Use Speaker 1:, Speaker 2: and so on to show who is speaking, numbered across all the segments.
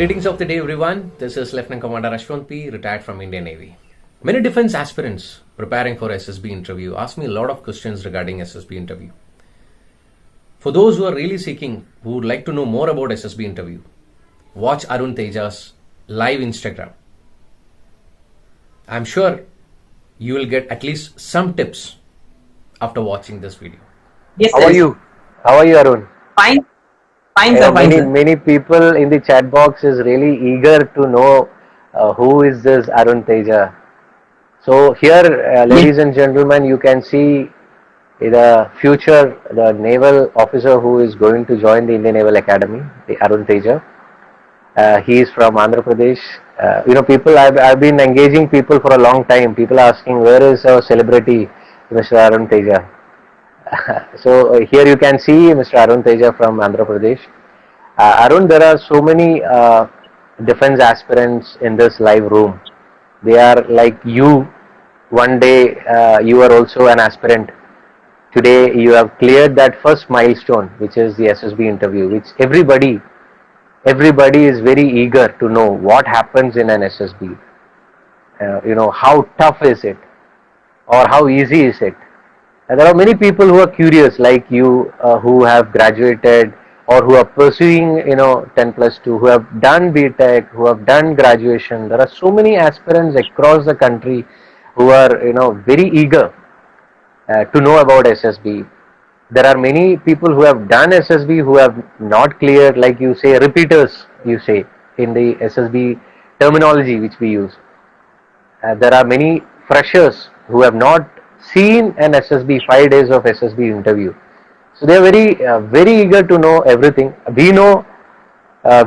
Speaker 1: Greetings of the day, everyone. This is Lieutenant Commander Ashwant P, retired from Indian Navy. Many defense aspirants preparing for SSB interview ask me a lot of questions regarding SSB interview. For those who are really seeking, who would like to know more about SSB interview, watch Arun Teja's live Instagram. I'm sure you will get at least some tips after watching this video.
Speaker 2: Yes,
Speaker 3: How are you? How are you, Arun?
Speaker 2: Fine, fine, sir. Fine, sir.
Speaker 3: Many people in the chat box is really eager to know who is this Arun Teja. So here, ladies and gentlemen, you can see the naval officer who is going to join the Indian Naval Academy, the Arun Teja. He is from Andhra Pradesh. People, I've been engaging people for a long time. People asking, where is our celebrity, Mr. Arun Teja? So here you can see Mr. Arun Teja from Andhra Pradesh. Arun, there are so many defense aspirants in this live room. They are like you. One day you are also an aspirant. Today you have cleared that first milestone, which is the SSB interview, which everybody is very eager to know what happens in an SSB. How tough is it, or how easy is it? And there are many people who are curious, like you, who have graduated or who are pursuing, 10+2, who have done BTech, who have done graduation. There are so many aspirants across the country who are, very eager to know about SSB. There are many people who have done SSB who have not cleared, like you say, repeaters, you say, in the SSB terminology which we use. There are many freshers who have not seen an SSB, 5 days of SSB interview. So they are very eager to know everything. We know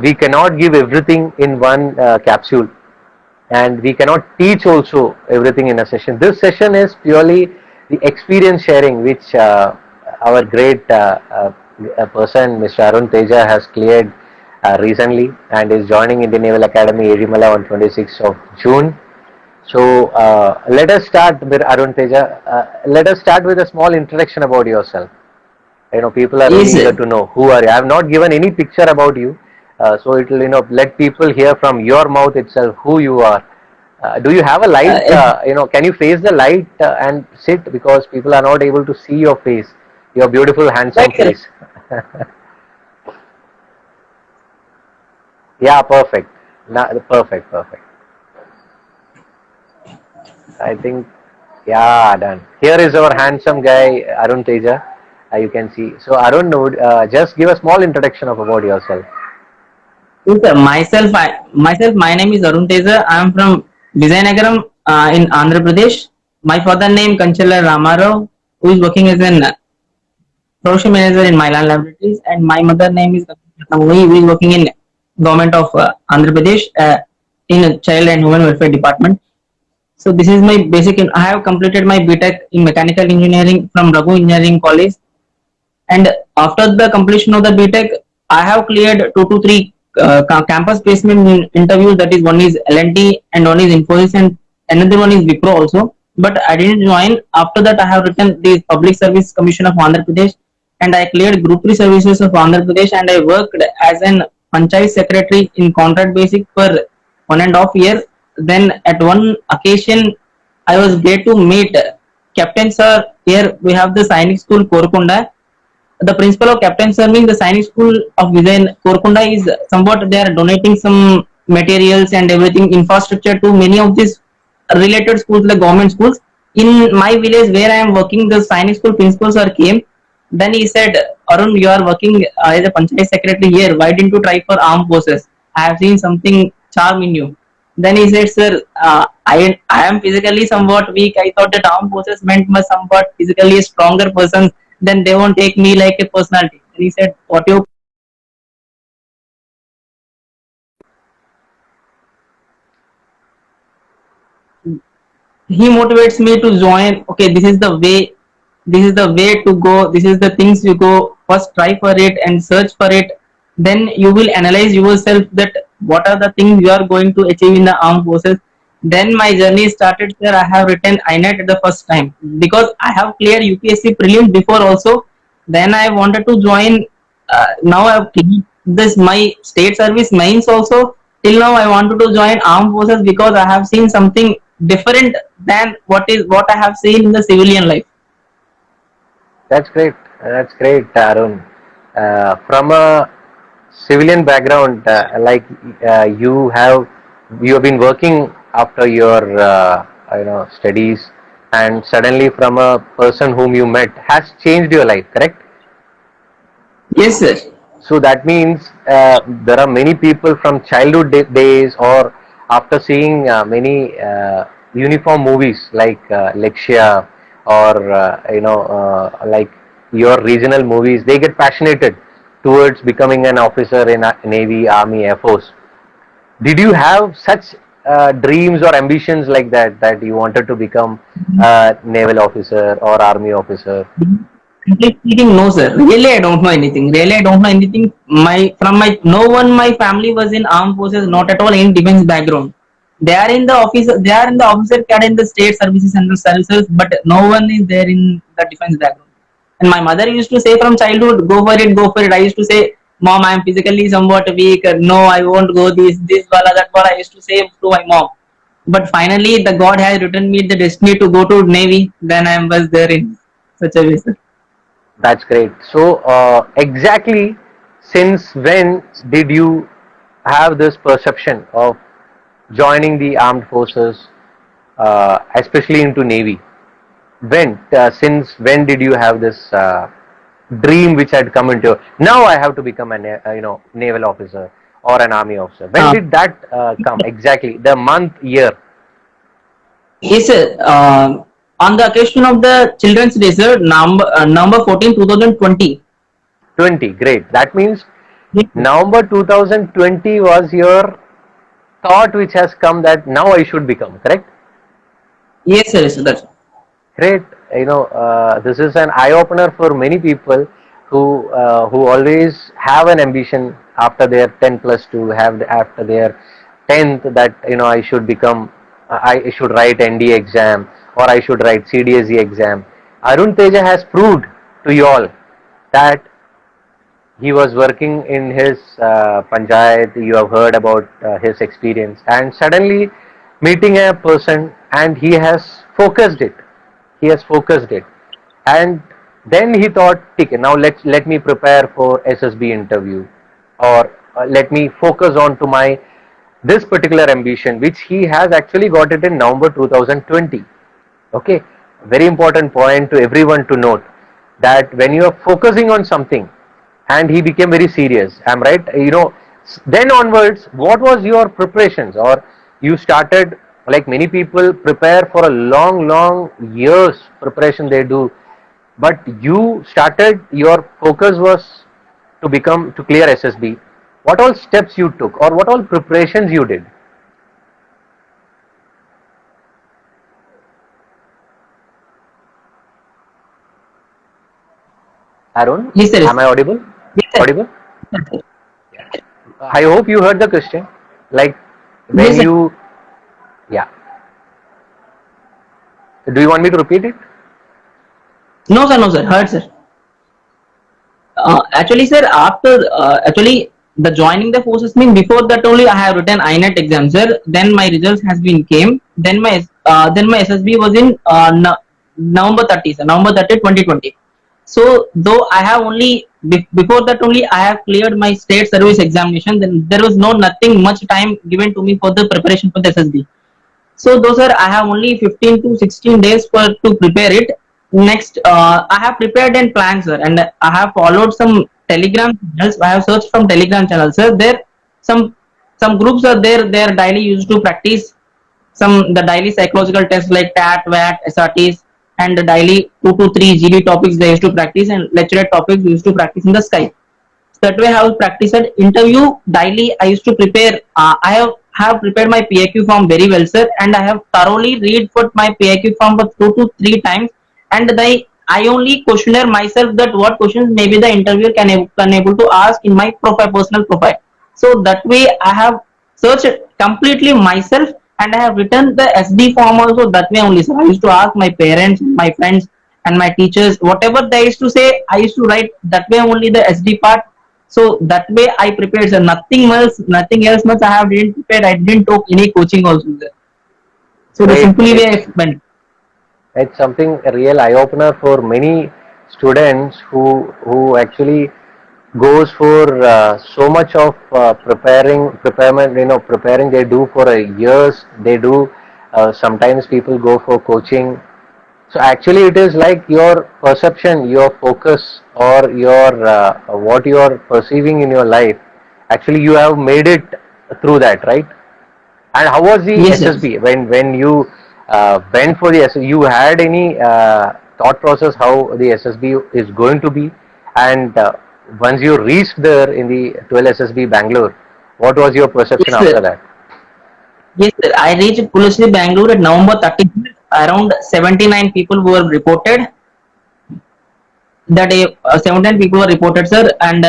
Speaker 3: we cannot give everything in one capsule, and we cannot teach also everything in a session. This session is purely the experience sharing which our great person, Mr. Arun Teja, has cleared recently and is joining Indian Naval Academy, Erimala, on 26th of June. So let us start with Arun Teja. Let us start with a small introduction about yourself. People are really eager to know who are you. I have not given any picture about you, so it will let people hear from your mouth itself who you are. Do you have a light? Can you face the light and sit, because people are not able to see your face, your beautiful handsome face. Yeah, perfect. Perfect. I think, yeah, done. Here is our handsome guy, Arun Teja. You can see. So Arun, just give a small introduction about yourself.
Speaker 2: Yes, sir. Myself, my name is Arun Teja. I am from Vizianagaram in Andhra Pradesh. My father name Kanchala Ramarao, who is working as an production manager in Mylan Laboratories, and my mother name is Tanui, who is working in government of Andhra Pradesh in Child and Human Welfare Department. So this is my basic. I have completed my BTech in Mechanical Engineering from Raghu Engineering College, and after the completion of the BTech, I have cleared 2 to 3 campus placement interviews. That is, one is L&T and one is Infosys and another one is Wipro also. But I didn't join. After that, I have written the Public Service Commission of Andhra Pradesh, and I cleared Group 3 services of Andhra Pradesh, and I worked as an Panchayat secretary in contract basic for 1.5 years. Then at one occasion, I was glad to meet Captain Sir. Here we have the Sainik School Korkunda. The principal of Captain Sir means the Sainik School of Vijayan Korkunda is somewhat, they are donating some materials and everything, infrastructure to many of these related schools, like government schools. In my village where I am working, the Sainik School principal sir came. Then he said, Arun, you are working as a Panchayat secretary here. Why didn't you try for armed forces? I have seen something charm in you. Then he said, sir, I am physically somewhat weak. I thought that armed forces meant my somewhat physically stronger person. Then they won't take me like a personality. And he said, what you... He motivates me to join. Okay, this is the way to go. This is the things you go. First try for it and search for it. Then you will analyze yourself that what are the things you are going to achieve in the armed forces. Then my journey started, sir. I have written INET at the first time because I have cleared UPSC prelims before also. Then I wanted to join. Now I have cleared this my state service mains also. till now I wanted to join armed forces because I have seen something different than what I have seen in the civilian life.
Speaker 3: That's great. That's great, Arun. From a civilian background, you have been working after your studies, and suddenly from a person whom you met has changed your life. Correct?
Speaker 2: Yes, sir.
Speaker 3: So that means there are many people from childhood days, or after seeing many uniform movies like Lakshya, or like your regional movies, they get passionate towards becoming an officer in a Navy, Army, Air Force. Did you have such dreams or ambitions like that you wanted to become a naval officer or army officer?
Speaker 2: Frankly speaking, no, sir. Really, I don't know anything. Really, I don't know anything. No one, my family was in armed forces, not at all in defense background. They are in the office. They are in the officer cadre in the state services and the services, but no one is there in the defense background. And my mother used to say from childhood, "Go for it, go for it." I used to say, "Mom, I am physically somewhat weak. No, I won't go this wala that wala." I used to say to my mom. But finally, the God has written me the destiny to go to Navy. Then I was there in such a way, sir.
Speaker 3: That's great. So, exactly since when did you have this perception of joining the armed forces, especially into Navy? Since when did you have this dream which had come into? Now I have to become a naval officer or an army officer. When did that come exactly? The month, year?
Speaker 2: Yes, sir. On the occasion of the Children's Day, sir, November 14, 2020.
Speaker 3: 20. Great. That means November 2020 was your thought which has come that now I should become, correct?
Speaker 2: Yes, sir. Yes, sir. That's
Speaker 3: Great. This is an eye opener for many people who always have an ambition after their 10 plus 2, after their 10th, that I should become, I should write ND exam, or I should write CDSE exam. Arun Teja has proved to you all that he was working in his panchayat. You have heard about his experience, and suddenly meeting a person, and he has focused it. He has focused it, and then he thought, okay, now let me prepare for SSB interview, or let me focus on to my this particular ambition, which he has actually got it in November 2020. Okay, very important point to everyone to note, that when you are focusing on something, and he became very serious. I'm right. Then onwards, what was your preparations, or you started like many people prepare for a long years preparation they do, but you started, your focus was to clear SSB. What all steps you took, or what all preparations you did? Arun,
Speaker 2: yes, sir.
Speaker 3: am I audible?
Speaker 2: Yes, sir.
Speaker 3: Audible? I hope you heard the question. Like when
Speaker 2: Yes, sir.
Speaker 3: you, yeah. Do you want me to repeat it?
Speaker 2: No, sir. No, sir. Heard, sir. Actually, sir, actually the joining the forces mean before that only I have written INET exam, sir. Then my results has been came. Then my SSB was in November 30, sir. November 30, 2020. So though I have only before that only I have cleared my state service examination. Then there was nothing much time given to me for the preparation for the SSB. So those are, I have only 15 to 16 days to prepare it. Next, I have prepared and planned, sir, and I have followed some Telegram channels. I have searched from Telegram channels, sir. There, some groups are there. They are daily used to practice the daily psychological tests like TAT, VAT, SRTs, and the daily 2 to 3 GB topics they used to practice, and lecture topics we used to practice in the Skype. That way I have practiced interview daily. I used to prepare. I have prepared my PIQ form very well, sir, and I have thoroughly read for my PIQ form for 2 to 3 times, and I only questionnaire myself that what questions maybe the interviewer can able to ask in my personal profile. So that way I have searched completely myself, and I have written the SD form also that way only, sir. I used to ask my parents, my friends, and my teachers, whatever they used to say, I used to write that way only the SD part. So that way I prepared, sir. Nothing else much I have didn't prepare. I didn't took any coaching also, sir. So the
Speaker 3: Great,
Speaker 2: simply way
Speaker 3: great.
Speaker 2: I went.
Speaker 3: It's something a real eye opener for many students who actually goes for so much of preparing, preparing they do for a years. They do. Sometimes people go for coaching. So actually, it is like your perception, your focus, or your what you are perceiving in your life. Actually, you have made it through that, right? And how was the
Speaker 2: Yes, sir.
Speaker 3: SSB when you went for the SSB? You had any thought process how the SSB is going to be, and once you reached there in the 12 SSB Bangalore, what was your perception
Speaker 2: Yes, sir.
Speaker 3: after that?
Speaker 2: Yes, sir. I reached Pulsri Bangalore at November 30th. Around 79 people were reported. That day, 79 people were reported, sir, and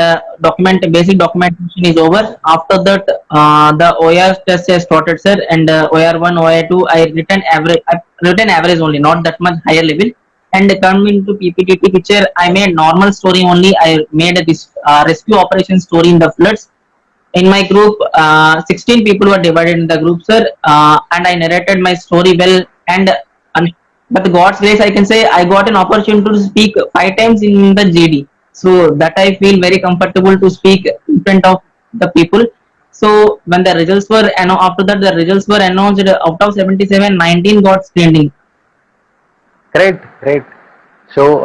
Speaker 2: basic documentation is over. After that, the OER test has started, sir, and OER 1, OER 2, I written average only, not that much higher level. And coming to PPTP picture, I made normal story only. I made this rescue operation story in the floods. In my group, 16 people were divided in the group, sir, and I narrated my story well. And with God's grace, I can say I got an opportunity to speak 5 times in the GD. So that I feel very comfortable to speak in front of the people. So when the results were, after that the results were announced, out of 77, 19 got screened in.
Speaker 3: Great, great. So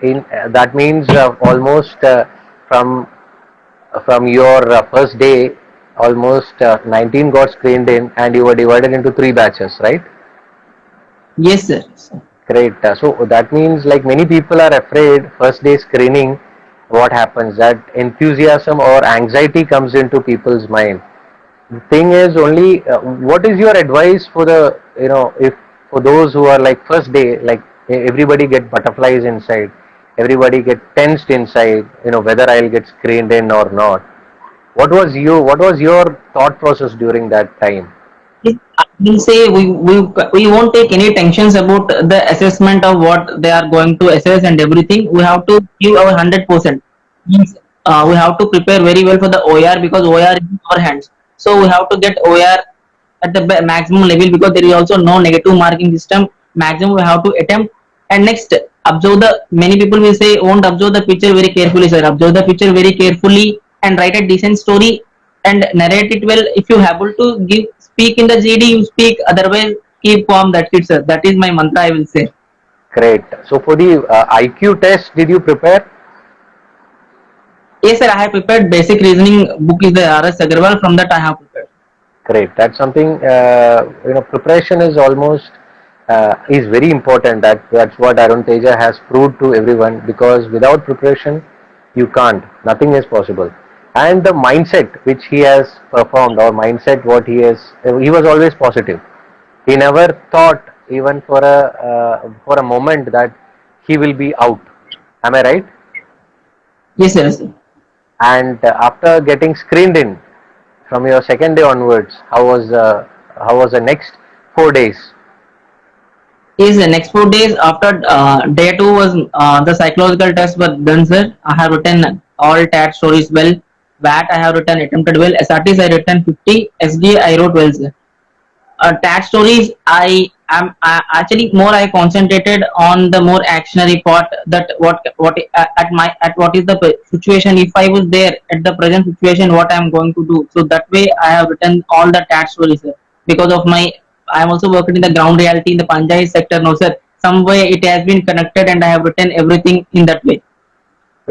Speaker 3: in that means almost from your first day, almost 19 got screened in, and you were divided into three batches, right?
Speaker 2: Yes, sir.
Speaker 3: Great. So that means like many people are afraid first day screening, what happens that enthusiasm or anxiety comes into people's mind. The thing is only what is your advice for the if for those who are like first day, like everybody get butterflies inside, everybody get tensed inside, whether I'll get screened in or not. What was your thought process during that time?
Speaker 2: I will say we won't take any tensions about the assessment of what they are going to assess and everything. We have to give our 100%. Means we have to prepare very well for the OER because OER is in our hands. So we have to get OER at the maximum level because there is also no negative marking system. Maximum we have to attempt. And next, observe the many people will say won't observe the picture very carefully, sir. Observe the picture very carefully and write a decent story and narrate it well. If you are able to give speak in the GD, you speak. Otherwise, keep calm. That's it, sir. That is my mantra. I will say.
Speaker 3: Great. So for the IQ test, did you prepare?
Speaker 2: Yes, sir. I have prepared basic reasoning book is the RS Agarwal. From that, I have prepared.
Speaker 3: Great. That's something preparation is almost is very important. That's what Arun Teja has proved to everyone. Because without preparation, you can't. Nothing is possible. And the mindset which he has performed, or mindset what he was always positive. He never thought even for a moment that he will be out. Am I right?
Speaker 2: Yes, sir. Yes, sir.
Speaker 3: And after getting screened in from your second day onwards, how was the next 4 days?
Speaker 2: Yes, the next 4 days after day two was the psychological test was done, sir. I have written all TAT stories well. VAT I have written attempted well. SRTs I written 50. SD I wrote well, sir. Tag stories actually more I concentrated on the more actionary part that at what is the situation if I was there at the present situation what I am going to do. So that way I have written all the tag stories, sir. Because of my I am also working in the ground reality in the Panjai sector now, sir. Some way it has been connected and I have written everything in that way.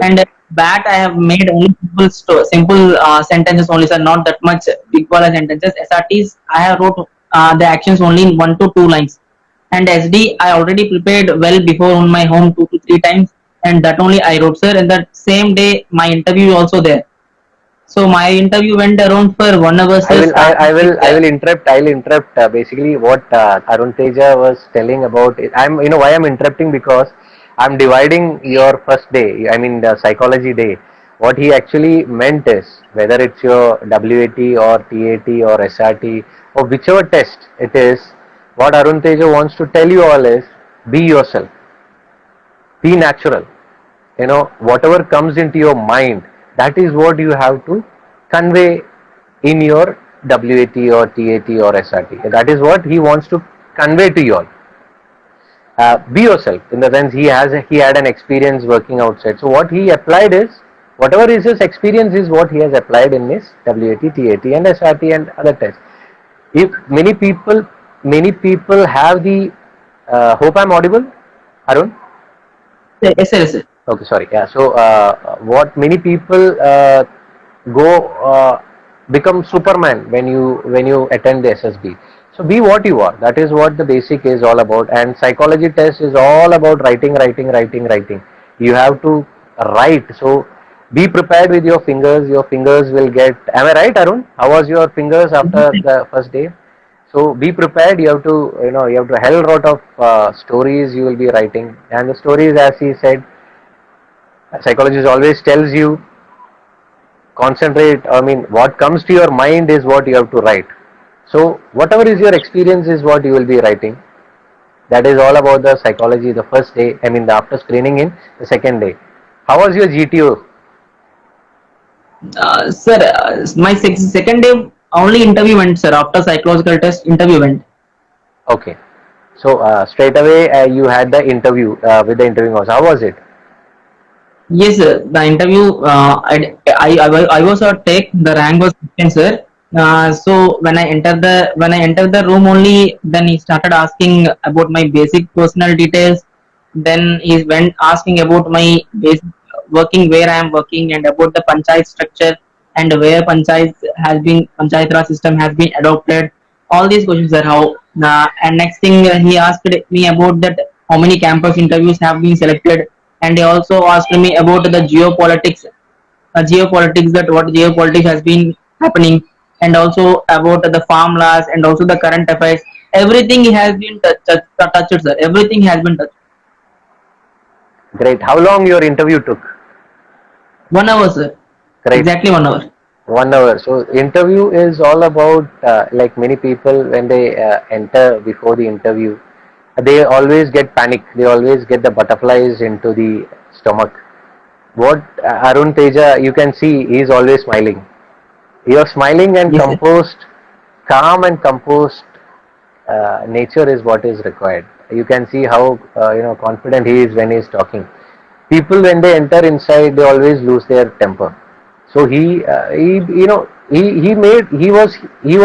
Speaker 2: And that I have made only simple sentences only, sir, not that much big baller sentences. SRTs I have wrote the actions only in 1 to 2 lines. And SD I already prepared well before on my home 2 to 3 times, and that only I wrote, sir. And that same day my interview is also there. So my interview went around for 1 hour,
Speaker 3: I
Speaker 2: sir.
Speaker 3: will I, I
Speaker 2: Starting with
Speaker 3: will I will interrupt. I'll interrupt basically what Arun Teja was telling about it. Why I'm interrupting, because I'm dividing your first day. I mean the psychology day. What he actually meant is whether it's your WAT or TAT or SRT or whichever test it is. What Arun Teja wants to tell you all is be yourself, be natural. Whatever comes into your mind, That is what you have to convey in your WAT or TAT or SRT. That is what he wants to convey to you all. Be yourself, in the sense he had an experience working outside. So what he applied is, whatever is his experience is what he has applied in his WAT, TAT and SRT and other tests. If many people have the hope I'm audible, Arun?
Speaker 2: Yes, sir. Yes, sir.
Speaker 3: Okay, sorry. Yeah. So what many people become Superman when you attend the SSB. So be what you are. That is what the basic is all about. And psychology test is all about writing. You have to write. So be prepared with your fingers. Your fingers will get. Am I right, Arun? How was your fingers after the first day? So be prepared. You have to hell lot of stories you will be writing. And the stories, as he said, psychologist always tells you, concentrate. I mean, what comes to your mind is what you have to write. So whatever is your experience is what you will be writing. That is all about the psychology. The first day, I mean, after screening in the second day. How was your GTO?
Speaker 2: Sir, my second day only interview went, sir. After psychological test, interview went.
Speaker 3: Okay. So straight away you had the interview with the interviewing officer. How was it?
Speaker 2: Yes, sir. The interview, I was a take. The rank was second, sir. So when I entered the room only, then he started asking about my basic personal details. Then he went asking about my basic working, where I am working, and about the panchayat structure and where panchayat raj system has been adopted. All these questions are how. And next thing he asked me about that how many campus interviews have been selected, and he also asked me about the geopolitics, that what geopolitics has been happening, and also about the farm laws and also the current affairs. Everything has been touched, sir. Everything has been touched.
Speaker 3: Great. How long your interview took?
Speaker 2: 1 hour, sir.
Speaker 3: Great.
Speaker 2: Exactly 1 hour.
Speaker 3: 1 hour. So interview is all about like many people when they enter before the interview, they always get panic. They always get the butterflies into the stomach. What Arun Teja, you can see, he is always smiling. You're smiling and
Speaker 2: Yes, sir.
Speaker 3: composed, calm and composed nature is what is required. You can see how confident he is when he is talking. People when they enter inside, they always lose their temper. So he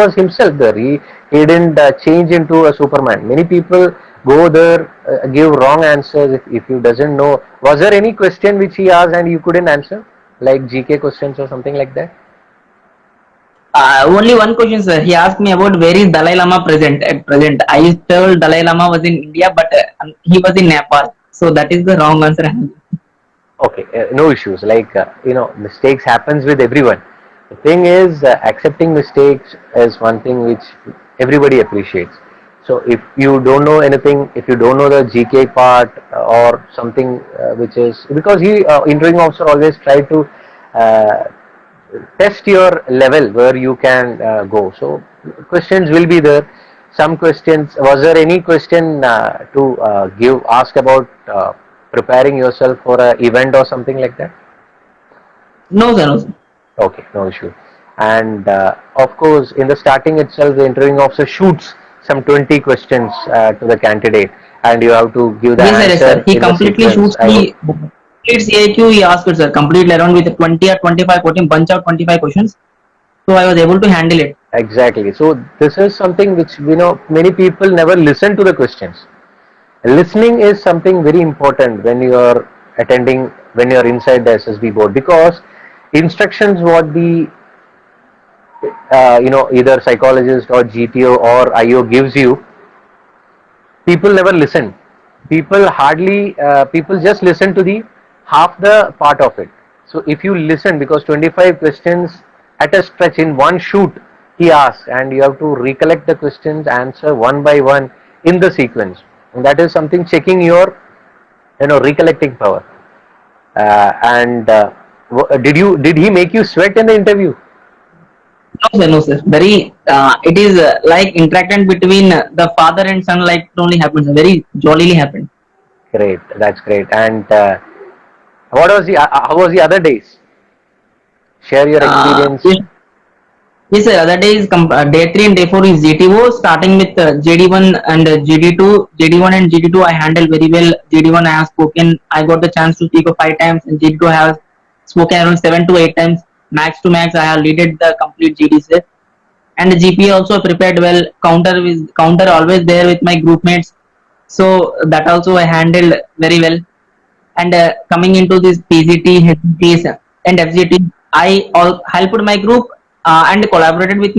Speaker 3: was himself there. He didn't change into a Superman. Many people go there, give wrong answers if you doesn't know. Was there any question which he asked and you couldn't answer, like GK questions or something like that?
Speaker 2: Only one question, sir. He asked me about where is Dalai Lama present at present. I told Dalai Lama was in India, but he was in Nepal. So that is the wrong answer.
Speaker 3: Okay, no issues. Like mistakes happens with everyone. The thing is, accepting mistakes is one thing which everybody appreciates. So if you don't know anything, if you don't know the GK part or something which is, because interviewing officer always try to test your level where you can go. So questions will be there. Some questions. Was there any question to ask about preparing yourself for an event or something like that?
Speaker 2: No, sir. No, sir.
Speaker 3: Okay, no issue. And of course, in the starting itself, the interviewing officer shoots some 20 questions to the candidate, and you have to give the
Speaker 2: Yes,
Speaker 3: answer.
Speaker 2: sir. He
Speaker 3: in the
Speaker 2: completely
Speaker 3: sequence.
Speaker 2: shoots the complete CIQ. He asked it, sir, completely around with 20 or 25 questions, bunch of 25 questions. So I was able to handle it.
Speaker 3: Exactly. So this is something which many people never listen to the questions. Listening is something very important when you are attending, when you are inside the SSB board, because instructions what the either psychologist or GTO or IO gives you, people never listen. People just listen to the half the part of it. So if you listen, because 25 questions at a stretch in one shoot he asks, and you have to recollect the questions, answer one by one in the sequence, and that is something checking your recollecting power. Did he make you sweat in the interview?
Speaker 2: No, sir. No, sir. Very. It is like interaction between the father and son. Like it only happens. Very jollily happened.
Speaker 3: Great, that's great. And how was the other days? Share your experience.
Speaker 2: Yes, yes, sir. Other day is day 3 and day 4 is GTO, starting with JD1 and GD2. JD1 and GD2 I handle very well. JD1 I have spoken, I got the chance to speak 5 times, and GD2 I have spoken around 7 to 8 times. Max to max, I have leaded the complete GD set. And the GP also prepared well. Counter always there with my group mates. So that also I handled very well. And coming into this PGT, HGTs and FGT, I all helped my group and collaborated with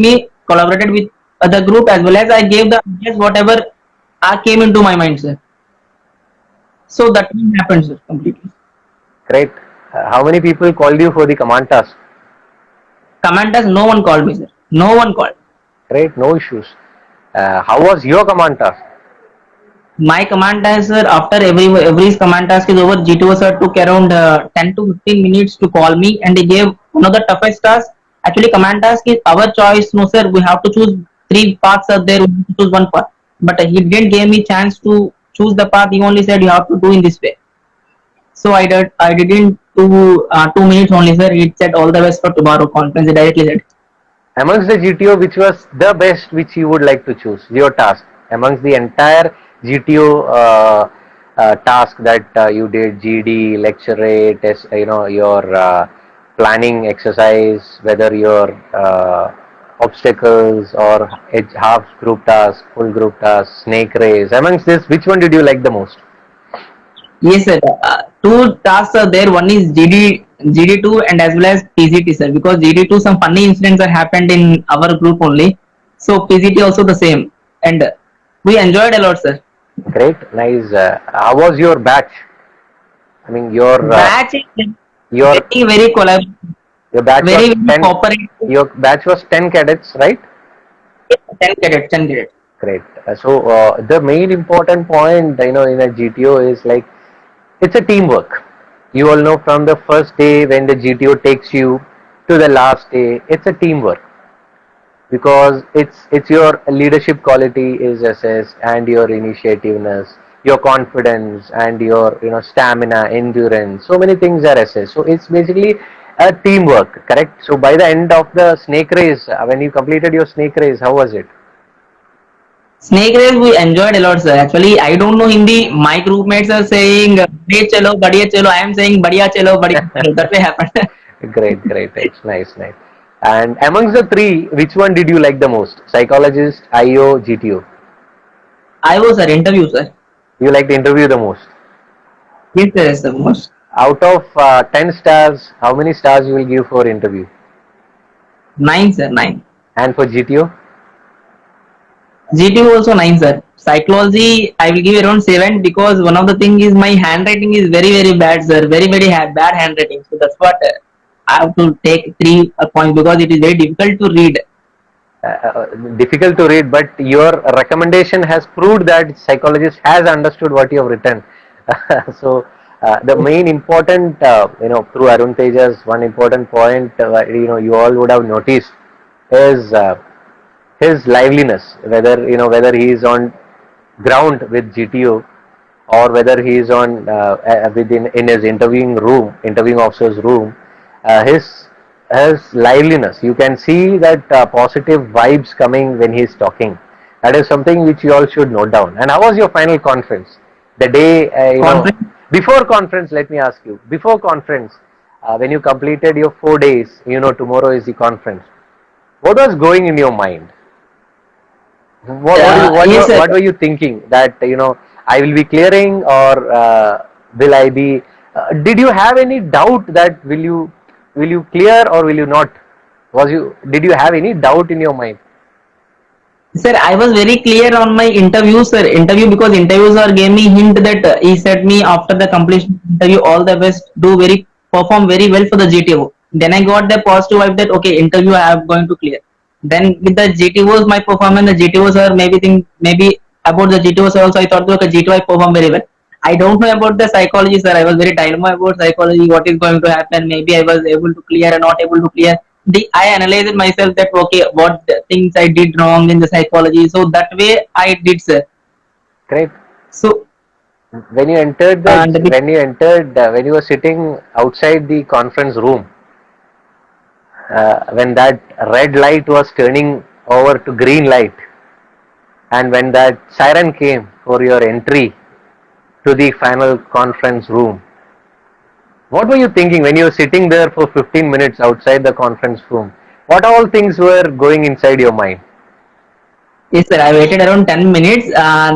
Speaker 2: other group, as well as I gave the ideas whatever came into my mind, sir. So that happened, sir, completely.
Speaker 3: Great. How many people called you for the command task?
Speaker 2: Command us, no one called me, sir. No one called.
Speaker 3: Great, no issues. How was your command task?
Speaker 2: My command task, sir, after every command task is over, GTO sir took around 10 to 15 minutes to call me, and he gave one of the toughest tasks. Actually, command task is our choice. No, sir, we have to choose 3 paths are there. We have to choose one path. But he didn't give me chance to choose the path. He only said you have to do in this way. So I didn't do 2 minutes only, sir. He said all the best for tomorrow conference. He directly said.
Speaker 3: Amongst the GTO, which was the best which you would like to choose? Your task amongst the entire GTO task that you did, GD, lecture rate, your planning exercise, whether your obstacles or half group task, full group task, snake race. Amongst this, which one did you like the most?
Speaker 2: Yes, sir. Two tasks are there. One is GD2 and as well as PGT, sir. Because GD2 some funny incidents have happened in our group only. So PGT also the same, and we enjoyed a lot, sir.
Speaker 3: Great, nice. How was your batch? I mean, your
Speaker 2: Batch is very collaborative,
Speaker 3: your batch
Speaker 2: very
Speaker 3: was 10.
Speaker 2: cooperative.
Speaker 3: Your batch was 10 cadets, right?
Speaker 2: 10 cadets.
Speaker 3: Great. So the main important point, in a GTO is like it's a teamwork. You all know from the first day when the GTO takes you to the last day, it's a teamwork because it's your leadership quality is assessed and your initiativeness, your confidence and your stamina, endurance. So many things are assessed. So it's basically a teamwork, correct? So by the end of the snake race, when you completed your snake race, how was it?
Speaker 2: Snake race we enjoyed a lot, sir. Actually, I don't know Hindi. My group mates are saying "Badiya chalo, badiya chalo." I am saying "Badiya chalo, badiya chalo." That way happened.
Speaker 3: Great, great. It's nice, nice. And amongst the three, which one did you like the most? Psychologist, IO, GTO.
Speaker 2: I was sir interview, sir.
Speaker 3: You like the interview the most?
Speaker 2: Yes, sir. Yes, sir. Most.
Speaker 3: Out of 10 stars, how many stars you will give for interview?
Speaker 2: 9, sir. 9.
Speaker 3: And for GTO?
Speaker 2: GTO also 9, sir. Psychology, I will give around 7 because one of the thing is my handwriting is very very bad, sir. Very very bad handwriting. So that's what I have to take 3 points because it is very difficult to read.
Speaker 3: Difficult to read, but your recommendation has proved that psychologist has understood what you have written. So the main important, through Arun Teja's one important point, you all would have noticed is his liveliness. Whether he is on ground with GTO or whether he is on in his interviewing officer's room, his liveliness. You can see that positive vibes coming when he is talking. That is something which you all should note down. And how was your final conference? The day, before conference, let me ask you, before conference, when you completed your 4 days, tomorrow is the conference. What was going in your mind? What were you thinking? That, I will be clearing or will I be, did you have any doubt that will you clear or will you not? Did you have any doubt in your mind?
Speaker 2: Sir, I was very clear on my interview, sir. Interview because interviewer gave me hint that he said me after the completion interview, all the best, perform very well for the GTO. Then I got the positive vibe that okay, interview I am going to clear. Then with the GTOs, my performance, the GTOs are maybe about the GTOs also. I thought okay, GTO I perform very well. I don't know about the psychology, sir. I was very dilemma about psychology. What is going to happen? Maybe I was able to clear or not able to clear. I analyzed myself that okay, what things I did wrong in the psychology. So that way I did, sir.
Speaker 3: Great.
Speaker 2: So
Speaker 3: when you entered when you were sitting outside the conference room, when that red light was turning over to green light, and when that siren came for your entry to the final conference room, what were you thinking when you were sitting there for 15 minutes outside the conference room? What all things were going inside your mind?
Speaker 2: Yes, sir. I waited around 10 minutes.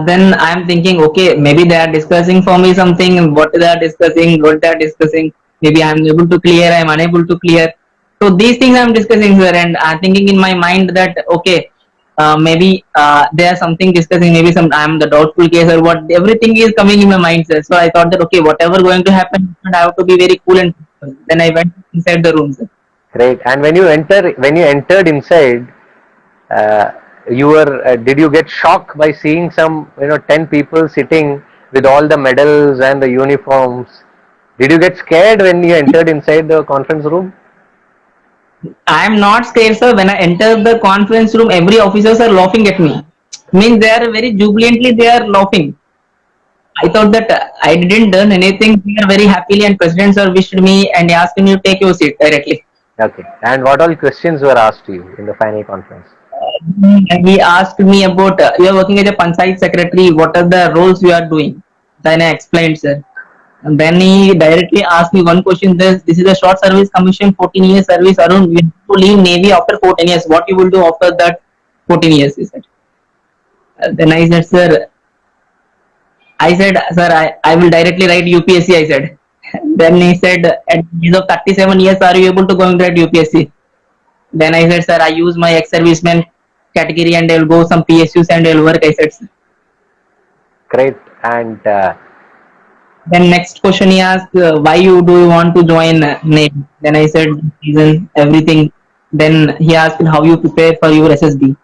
Speaker 2: Then I'm thinking, okay, maybe they are discussing for me something. What they are discussing, what they are discussing. Maybe I'm able to clear, I'm unable to clear. So these things I'm discussing, sir, and I'm thinking in my mind that, okay, maybe there's something discussing, maybe some I'm the doubtful case or what. Everything is coming in my mind, sir. So I thought that, okay, whatever going to happen, I have to be very cool and peaceful. Then I went inside the room, sir.
Speaker 3: Great. And when you entered inside, uh, you were did you get shocked by seeing some 10 people sitting with all the medals and the uniforms? Did you get scared when you entered inside the conference room?
Speaker 2: I am not scared, sir. When I enter the conference room, every officers are laughing at me. Means they are very jubilantly they are laughing. I thought that I didn't done anything. They are very happily and president sir wished me and asked me to take your seat directly.
Speaker 3: Okay. And what all questions were asked to you in the final conference?
Speaker 2: And he asked me about you are working as a panchayat secretary. What are the roles you are doing? Then I explained, sir. And then he directly asked me one question. This is a short service commission, 14 years service. Arun, you have to leave Navy after 14 years. What you will do after that 14 years? He said. Then I said, sir, sir, I will directly write UPSC. I said. Then he said, at the age of 37 years, are you able to go and write UPSC? Then I said, sir, I use my ex-serviceman category and I will go some PSUs and I will work. I said, sir.
Speaker 3: Great. And
Speaker 2: Then next question he asked, why you do you want to join Navy? Then I said, reason, everything. Then he asked how you prepare for your SSB.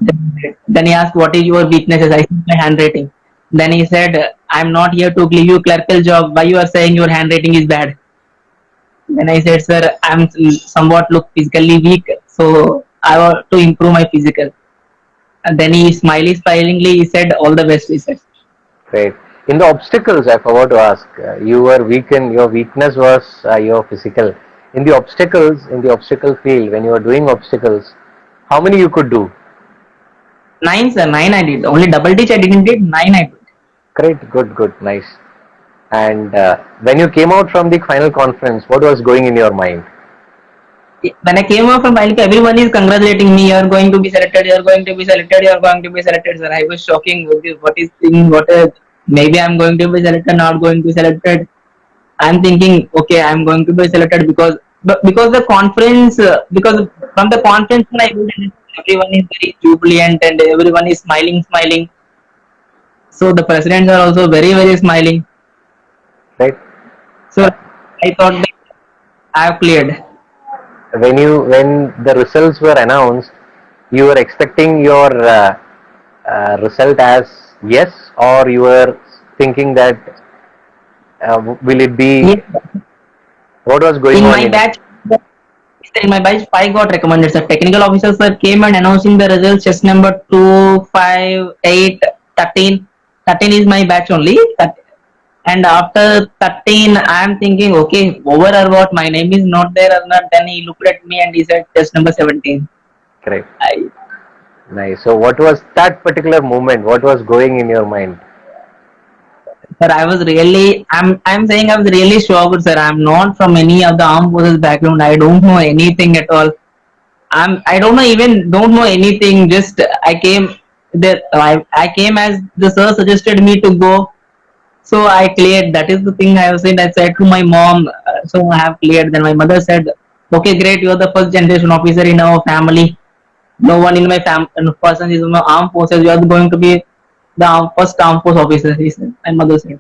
Speaker 2: Then he asked, what is your weaknesses? I said, my handwriting. Then he said, I'm not here to give you clerical job. Why you are saying your handwriting is bad? Then I said, sir, I'm somewhat look physically weak, so I want to improve my physical. And then he smilingly he said, all the best. He said.
Speaker 3: great. In the obstacles, I forgot to ask. You were weak in your weakness was your physical. In the obstacles, in the obstacle field, when you were doing obstacles, how many you could do?
Speaker 2: 9, sir. 9 I did. Only double ditch I didn't did. 9 I did.
Speaker 3: Great, good, nice. And when you came out from the final conference, what was going in your mind?
Speaker 2: When I came out from Malika, everyone is congratulating me. You are going to be selected. You are going to be selected. You are going to be selected, sir. I was shocking. What is thing? Maybe I'm going to be selected. Not going to be selected. I'm thinking, okay, I'm going to be selected because the conference because from the conference when I everyone is very jubilant and everyone is smiling. So the presidents are also very smiling.
Speaker 3: Right?
Speaker 2: So I thought that I have cleared.
Speaker 3: When the results were announced, you were expecting your result as yes, or you were thinking that will it be?
Speaker 2: Yes.
Speaker 3: What was going
Speaker 2: In
Speaker 3: on?
Speaker 2: in my batch, 5 got recommended. Sir, technical officer sir came and announcing the results. Chest number 2, 5, 8, 13. 13 is my batch only. And after 13, I am thinking, okay, over or what? My name is not there or not. Then he looked at me and he said, test number 17.
Speaker 3: Correct. Nice. So, what was that particular moment? What was going in your mind?
Speaker 2: Sir, I'm saying I was really shocked, sir. I'm not from any of the armed forces background. I don't know anything at all. I don't know anything. Just I came there. I came as the sir suggested me to go. So I cleared. That is the thing I have said. I said to my mom, so I have cleared. Then my mother said, okay, great. You are the first generation officer in our family. No one in my person is in my armed forces. You are going to be the first armed force officer. He said. My mother said.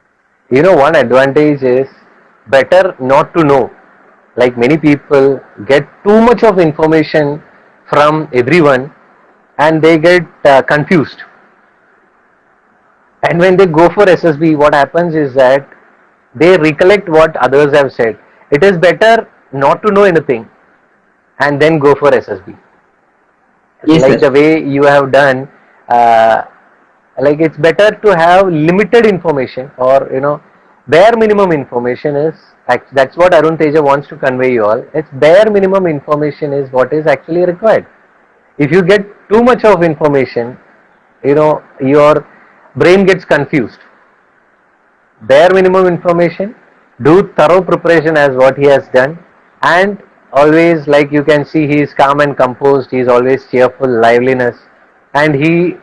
Speaker 3: You know, one advantage is better not to know. Like many people get too much of information from everyone and they get confused. And when they go for SSB, what happens is that they recollect what others have said. It is better not to know anything and then go for SSB.
Speaker 2: Yes,
Speaker 3: like
Speaker 2: sir.
Speaker 3: the way you have done, like it's better to have limited information, or bare minimum information is That's what Arun Teja wants to convey you all. It's bare minimum information is what is actually required. If you get too much of information, your brain gets confused. Bare minimum information, do thorough preparation as what he has done, and always, like you can see, he is calm and composed. He is always cheerful, liveliness, and he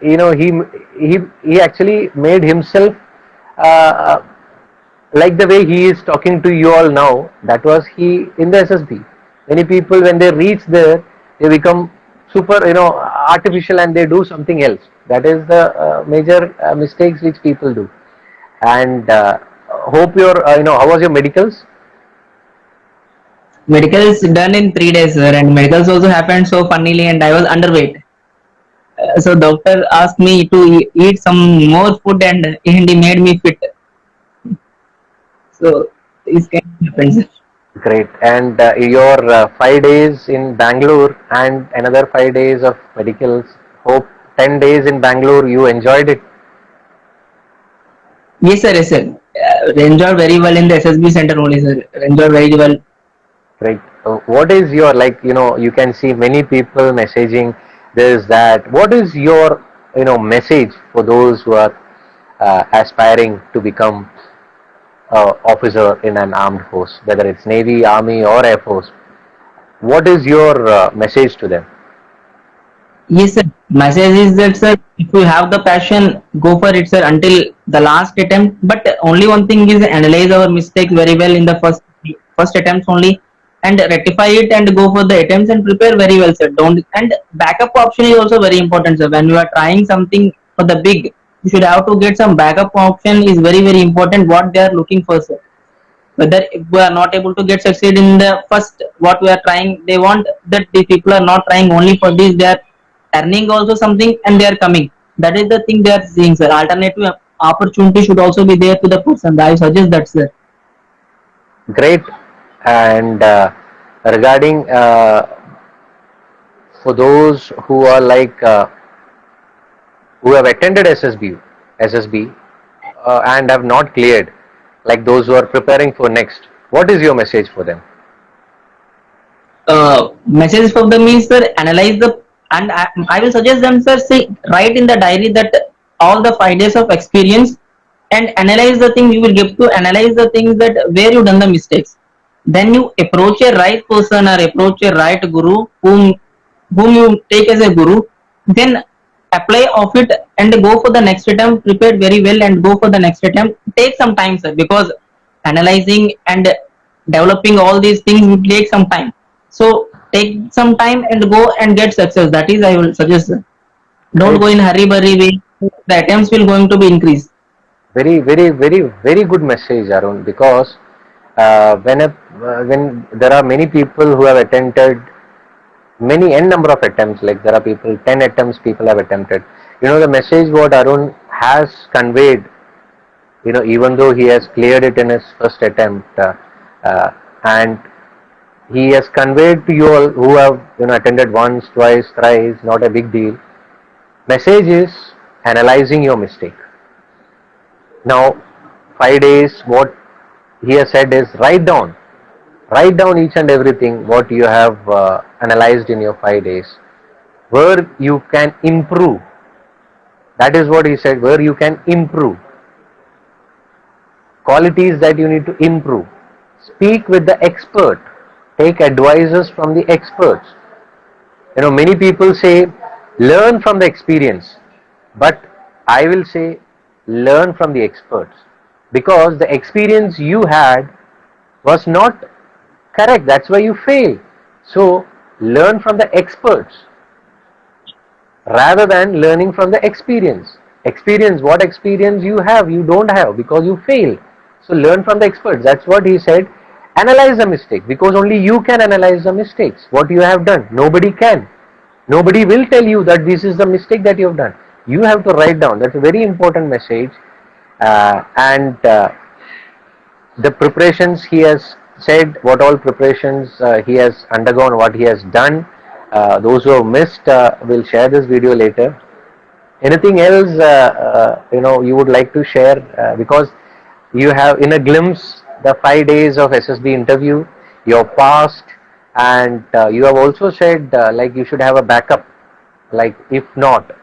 Speaker 3: actually made himself uh, like the way he is talking to you all now. That was he in the SSB. Many people, when they reach there, they become super, artificial, and they do something else. That is the major mistakes which people do. And hope your, how was your medicals?
Speaker 2: Medicals done in 3 days, sir, and medicals also happened so funnily, and I was underweight. So doctor asked me to eat some more food, and he made me fit. So this kind of happens.
Speaker 3: Great. And your 5 days in Bangalore and another 5 days of medicals. Hope 10 days in Bangalore you enjoyed it.
Speaker 2: Yes, sir. Yes, sir. Enjoyed very well in the SSB center only, sir. Enjoyed very well.
Speaker 3: Right. What is your, like, you can see many people messaging this, that. What is your, message for those who are aspiring to become officer in an armed force, whether it's Navy, Army, or Air Force? What is your message to them?
Speaker 2: Yes, sir. Message is that, sir, if you have the passion, go for it, sir, until the last attempt. But only one thing is analyze our mistakes very well in the first attempts only, and rectify it and go for the attempts and prepare very well, sir. Don't, and backup option is also very important, sir. When you are trying something for the big, you should have to get some backup option is very, very important. What they are looking for, sir. Whether if we are not able to get succeed in the first what we are trying, they want that the people are not trying only for this, they are earning also something and they are coming. That is the thing they are seeing, sir. Alternative opportunity should also be there to the person. I suggest that, sir.
Speaker 3: Great. And regarding for those who are like who have attended SSB and have not cleared, like those who are preparing for next, what is your message for them?
Speaker 2: Message for them is, sir, analyze the, and I will suggest them, sir, say write in the diary that all the 5 days of experience, and analyze the thing. You will get to analyze the things that where you done the mistakes. Then you approach a right person or approach a right guru whom you take as a guru. Then apply of it and go for the next attempt. Prepare very well and go for the next attempt. Take some time, sir, because analyzing and developing all these things will take some time. So take some time and go and get success. That is, I will suggest, sir. Don't go in hurry burry way. The attempts will going to be increased.
Speaker 3: Very, very, very, very good message, Arun, because when there are many people who have attempted many n number of attempts, like there are people 10 attempts people have attempted. The message what Arun has conveyed, even though he has cleared it in his first attempt, and he has conveyed to you all who have attended once, twice, thrice, not a big deal. Message is analyzing your mistake. Now 5 days, what he has said is write down each and everything what you have analyzed in your 5 days, where you can improve. That is what he said, where you can improve, qualities that you need to improve. Speak with the expert, take advices from the experts. Many people say learn from the experience, but I will say learn from the experts, because the experience you had was not correct. That's why you fail. So learn from the experts rather than learning from the experience. What experience you have, you don't have because you failed. So learn from the experts. That's what he said. Analyze the mistake, because only you can analyze the mistakes, what you have done. Nobody can. Nobody will tell you that this is the mistake that you have done. You have to write down. That's a very important message. And the preparations he has said, what all preparations he has undergone, what he has done. Those who have missed will share this video later. Anything else you would like to share, because you have in a glimpse the 5 days of SSB interview, your past, and you have also said like you should have a backup. Like if not,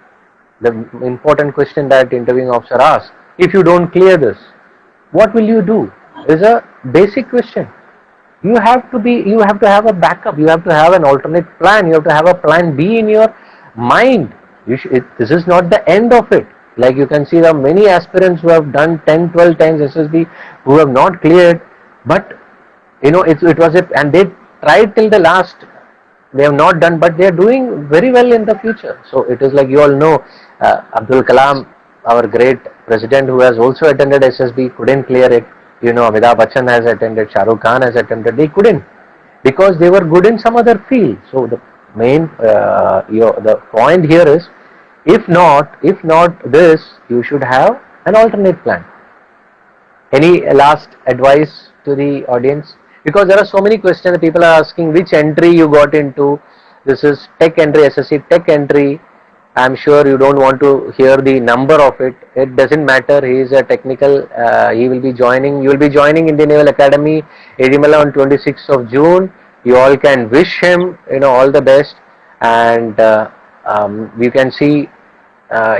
Speaker 3: the important question that interviewing officer asks, if you don't clear this, what will you do? Is a basic question. You have to have a backup. You have to have an alternate plan. You have to have a plan B in your mind. This is not the end of it. Like you can see, there are many aspirants who have done 10, 12 times SSB who have not cleared, but it was it, and they tried till the last. They have not done, but they are doing very well in the future. So it is like you all know, Abdul Kalam, our great president, who has also attended SSB, couldn't clear it. Amitabh Bachchan has attended, Shah Rukh Khan has attended. They couldn't because they were good in some other field. So the main, the point here is, if not this, you should have an alternate plan. Any last advice to the audience? Because there are so many questions. People are asking which entry you got into. This is tech entry, SSC tech entry. I'm sure you don't want to hear the number of it. It doesn't matter. He is a technical. He will be joining. You will be joining Indian Naval Academy, Edimala on 26th of June. You all can wish him, all the best. And you can see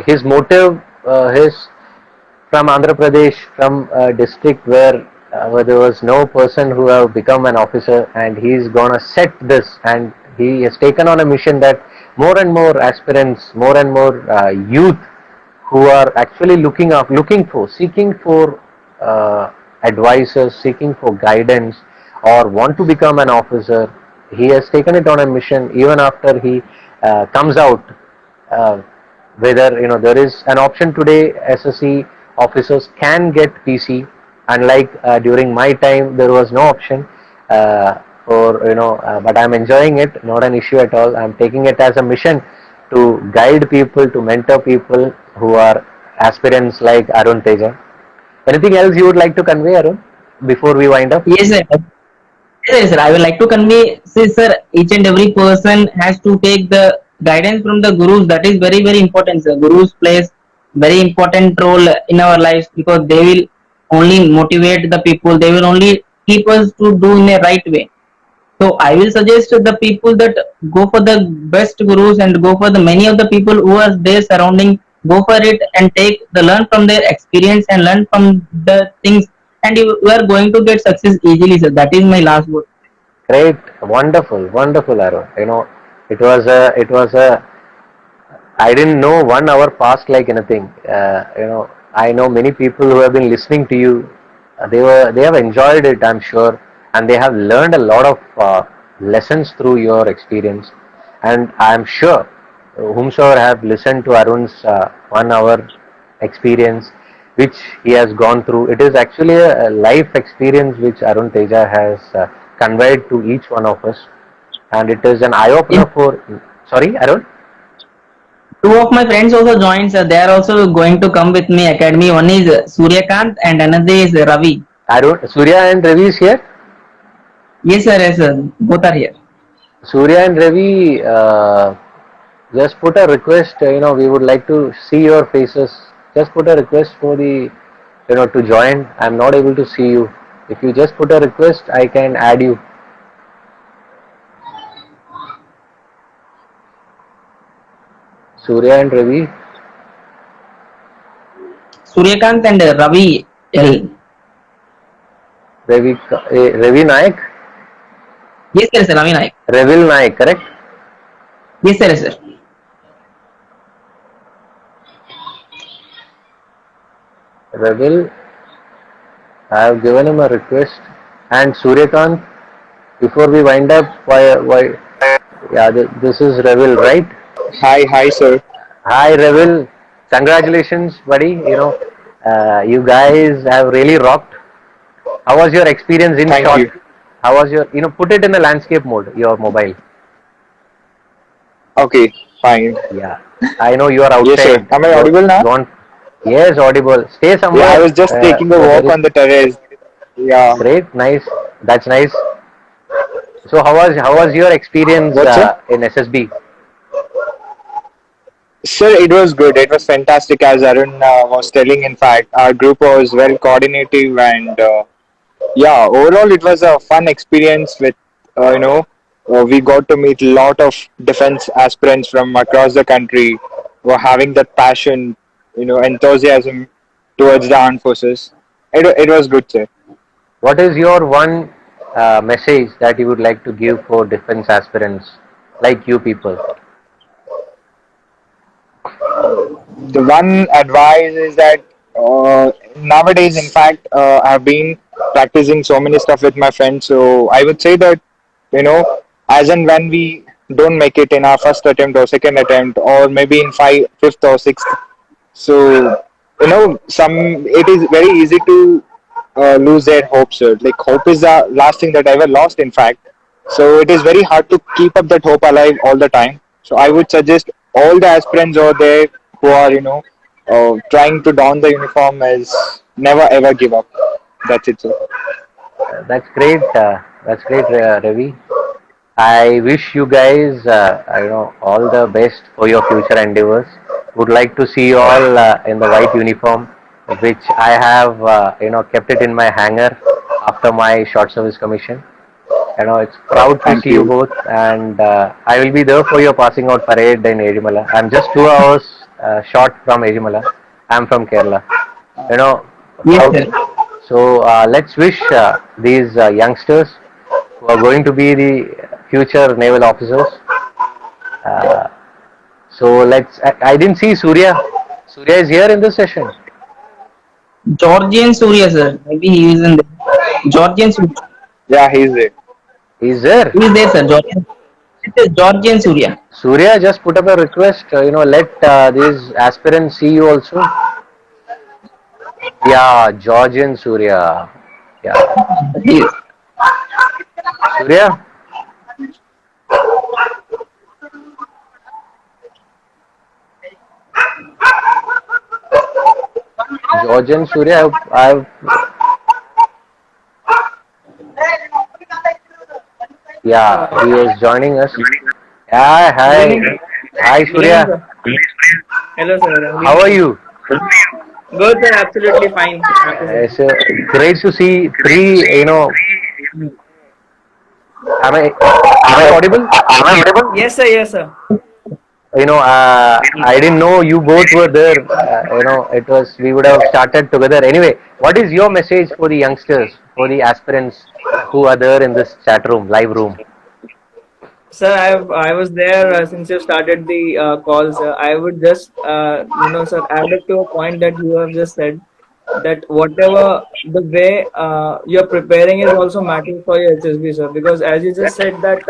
Speaker 3: his motive. His from Andhra Pradesh, from a district where there was no person who have become an officer, and he's gonna set this, and he has taken on a mission that more and more aspirants, more and more youth who are actually seeking for advisors, seeking for guidance, or want to become an officer. He has taken it on a mission even after he comes out. Whether there is an option today, SSC officers can get PC. Unlike during my time, there was no option but I'm enjoying it. Not an issue at all. I'm taking it as a mission to guide people, to mentor people who are aspirants like Arun Teja. Anything else you would like to convey, Arun, before we wind up?
Speaker 2: Yes, sir. Yes, sir. I would like to convey, see, sir, each and every person has to take the guidance from the gurus. That is very, very important, sir. Gurus plays very important role in our lives because they will only motivate the people. They will only keep us to do in a right way. So I will suggest to the people that go for the best gurus and go for the many of the people who are there surrounding. Go for it and learn from their experience and learn from the things, and you are going to get success easily. So that is my last word.
Speaker 3: Great, wonderful, Arun. It was a. I didn't know 1 hour passed like anything. I know many people who have been listening to you. They have enjoyed it, I'm sure, and they have learned a lot of lessons through your experience. And I'm sure whomsoever have listened to Arun's 1 hour experience, which he has gone through, it is actually a life experience which Arun Teja has conveyed to each one of us, and it is an eye opener for. Sorry, Arun.
Speaker 2: Two of my friends also joined, sir. They are also going to come with me academy. One is Suryakant and another is Ravi.
Speaker 3: Arun, Surya and Ravi is here?
Speaker 2: Yes, sir. Yes, sir. Both are here.
Speaker 3: Surya and Ravi, just put a request. We would like to see your faces. Just put a request for the, to join. I'm not able to see you. If you just put a request, I can add you. Surya and Ravi.
Speaker 2: Suryakant and Ravi L.
Speaker 3: Ravi Naik?
Speaker 2: Yes, sir. Ravi Naik.
Speaker 3: Revil Naik, correct?
Speaker 2: Yes, sir. Yes, sir.
Speaker 3: Revil, I have given him a request. And Suryakant, before we wind up, yeah, this is Revil, right?
Speaker 4: Hi, sir.
Speaker 3: Hi, Revil. Congratulations, buddy. You guys have really rocked. How was your experience in
Speaker 4: Thank
Speaker 3: short?
Speaker 4: you.
Speaker 3: How was your, put it in the landscape mode, your mobile.
Speaker 4: Okay, fine.
Speaker 3: Yeah. I know you are outside.
Speaker 4: Yes, sir. Am I audible now?
Speaker 3: Yes, audible. Stay somewhere.
Speaker 4: Yeah, I was just taking a walk on the terrace. Yeah.
Speaker 3: Great, nice. That's nice. So how was your experience in SSB?
Speaker 4: Sir, it was good. It was fantastic, as Arun was telling. In fact, our group was well coordinative, and Yeah, overall it was a fun experience with, we got to meet a lot of defense aspirants from across the country who are having that passion, enthusiasm towards the armed forces. It was good, sir.
Speaker 3: What is your one message that you would like to give for defense aspirants like you people?
Speaker 4: The one advice is that nowadays, in fact, I've been practicing so many stuff with my friends. So I would say that, as and when we don't make it in our first attempt or second attempt, or maybe in fifth or sixth, so some it is very easy to lose their hope, sir. Like hope is the last thing that I ever lost, in fact. So it is very hard to keep up that hope alive all the time. So I would suggest all the aspirants over there who are trying to don the uniform is never ever give up. That's it, sir.
Speaker 3: That's great. That's great, Ravi. I wish you guys, all the best for your future endeavors. Would like to see you all in the white uniform, which I have, kept it in my hangar after my short service commission. It's proud to
Speaker 4: Thank
Speaker 3: see you
Speaker 4: you.
Speaker 3: both, and I will be there for your passing out parade in Ejimala. I'm just 2 hours short from Ejimala. I'm from Kerala. You know,
Speaker 2: Yes,
Speaker 3: proud.
Speaker 2: sir.
Speaker 3: So let's wish these youngsters who are going to be the future naval officers. Uh, so let's. I didn't see Surya. Surya is here in this session.
Speaker 2: Georgian Surya, sir. Maybe he is in there. Georgian Surya.
Speaker 4: Yeah, he's it.
Speaker 3: He's there.
Speaker 2: He is there, sir. Georgian. It is Georgian Surya.
Speaker 3: Surya just put up a request. Let these aspirants see you also. Yeah, Georgian Surya. Yeah,
Speaker 2: He is.
Speaker 3: Surya. Georgian Surya. Yeah, he is joining us. Yeah,
Speaker 5: Good
Speaker 3: hi.
Speaker 5: evening.
Speaker 3: Hi,
Speaker 5: Good evening,
Speaker 3: Surya.
Speaker 5: sir. Hello, sir. Good
Speaker 3: How are
Speaker 5: evening.
Speaker 3: you?
Speaker 5: Good, sir. Absolutely fine. Happy, sir.
Speaker 3: It's great to see three, am I audible?
Speaker 5: Yes, sir. Yes, sir.
Speaker 3: I didn't know you both were there. We would have started together. Anyway, what is your message for the youngsters, for the aspirants who are there in this chat room, live room?
Speaker 5: Sir, I was there since you started the call, sir. I would just, sir, add it to a point that you have just said that whatever the way you're preparing is also matters for your HSB, sir. Because as you just said that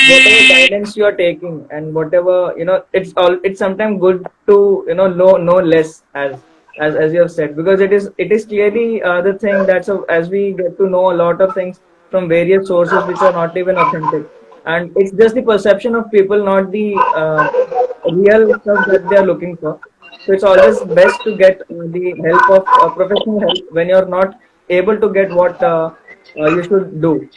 Speaker 5: whatever guidance you are taking and whatever it's sometimes good to know less as you have said, because it is clearly the thing that, so as we get to know a lot of things from various sources which are not even authentic, and it's just the perception of people, not the real stuff that they are looking for. So it's always best to get the help of professional help when you're not able to get what you should do,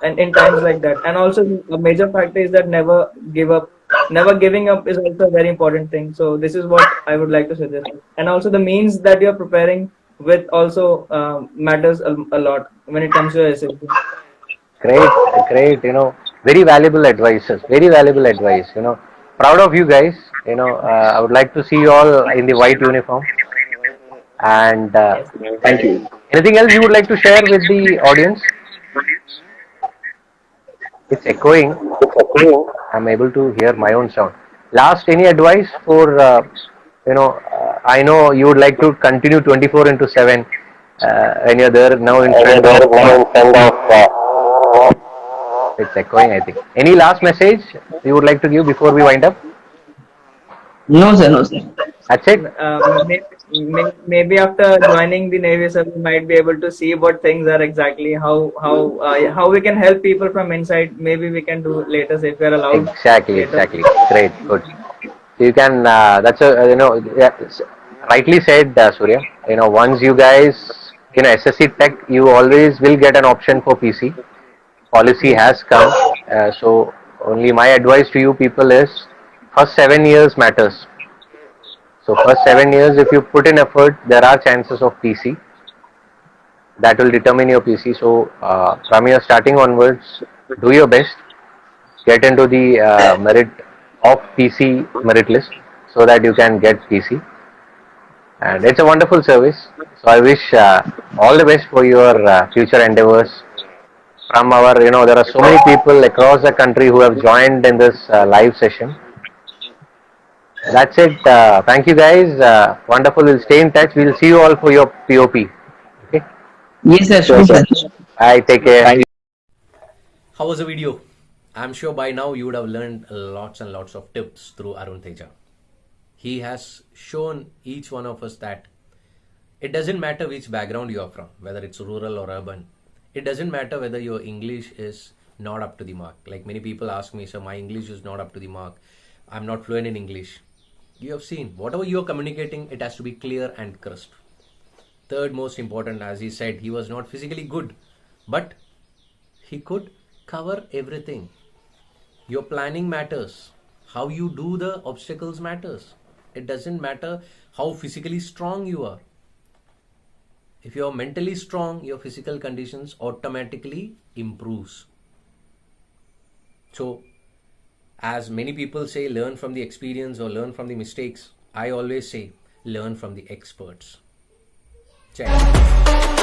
Speaker 5: and in times like that. And also a major factor is that never give up. Never giving up is also a very important thing. So this is what I would like to suggest. And also the means that you're preparing with also matters a lot when it comes to SFB.
Speaker 3: Great, great. Very valuable advices. Very valuable advice. Proud of you guys. I would like to see you all in the white uniform. And
Speaker 5: Yes.
Speaker 4: Thank you.
Speaker 3: anything else you would like to share with the audience? It's echoing. I'm able to hear my own sound. Last, any advice for, I know you would like to continue 24 into 7 when you're there now in front of. It's echoing, I think. Any last message you would like to give before we wind up?
Speaker 2: No, sir. No, sir.
Speaker 3: That's it.
Speaker 5: Maybe after joining the Navy, sir, we might be able to see what things are exactly, how we can help people from inside. Maybe we can do later, say, if we are allowed.
Speaker 3: Exactly,
Speaker 5: Later.
Speaker 3: exactly. Great, good. So you can, that's a, yeah, rightly said, Surya. Once you guys, SSC Tech, you always will get an option for PC. Policy has come. So only my advice to you people is first 7 years matters. So first 7 years, if you put in effort, there are chances of PC. that will determine your PC. So from your starting onwards, do your best, get into the merit of PC merit list so that you can get PC. And it's a wonderful service. So I wish all the best for your future endeavors. From our, there are so many people across the country who have joined in this live session. That's it. Thank you guys. Wonderful. We'll stay in touch. We'll see you all for your POP. Okay.
Speaker 2: Yes, sir.
Speaker 4: Sure,
Speaker 2: Sure,
Speaker 4: sir.
Speaker 2: sir.
Speaker 3: Bye. Take care.
Speaker 4: Thank you.
Speaker 1: How was the video? I'm sure by now you would have learned lots and lots of tips through Arun Teja. He has shown each one of us that it doesn't matter which background you are from, whether it's rural or urban. It doesn't matter whether your English is not up to the mark. Like many people ask me, so my English is not up to the mark. I'm not fluent in English. You have seen, whatever you are communicating, it has to be clear and crisp. Third most important, as he said, he was not physically good, but he could cover everything. Your planning matters. How you do the obstacles matters. It doesn't matter how physically strong you are. If you are mentally strong, your physical conditions automatically improves. So, as many people say, learn from the experience or learn from the mistakes. I always say, learn from the experts. Check.